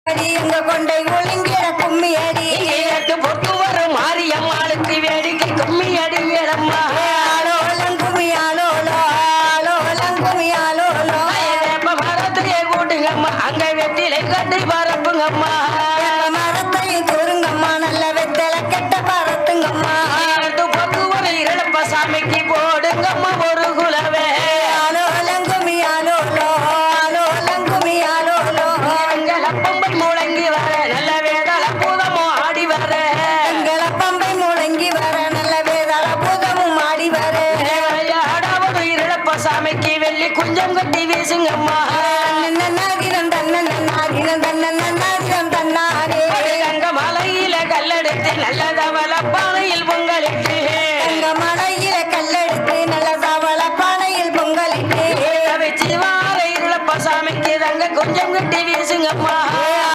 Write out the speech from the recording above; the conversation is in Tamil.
எங்க கொண்டை ஒழுங்கிட கும்மி அடி பொத்து வரும் மாரியம்மாளுக்கு வேடிக்கை கும்மி அடி மேலம்மா ஆலோலம் கும்மி ஆலோலோ ஆலோலம் கும்மி ஆலோலோ மரத்தையே கூட்டுங்கம்மா அங்க வெட்டிலை கட்டி பரப்புங்கம்மா மரத்தையும் தூருங்கம்மா நல்ல வெத்தலை கெட்ட பரத்துங்கம்மா பொத்து வர இழப்ப சாமிக்கு போடுங்கம்மா ஒரு குலவே ஆலோலம் கும்மி ஆலோலோ ஆலோலம் கும்மி ஆலோலோ பம்பை முழங்கி வர நல்ல வேதாள பூதமோ ஆடி வர எங்களை பம்பை முழங்கி வர நல்ல வேதாள பூதமும் ஆடி வர ஆடாவது இழப்ப சாமிக்கு வெள்ளி குஞ்சம் கட்டி வீசுங்கம்மா நன்னாகிரம் தன்னன் நன்னாகிரம் தன்னன் நன்னாகிரம் தன்னாரே அங்க மலையில கல்லெடுத்து நல்ல தவள பானையில் பொங்கலிட்டு எங்க மலையில கல்லெடுத்து நல்ல தவள பானையில் பொங்கலிட்டு வச்சு வார இழப்ப சாமிக்கு தங்க கொஞ்சம் கட்டி வீசுங்கம்மா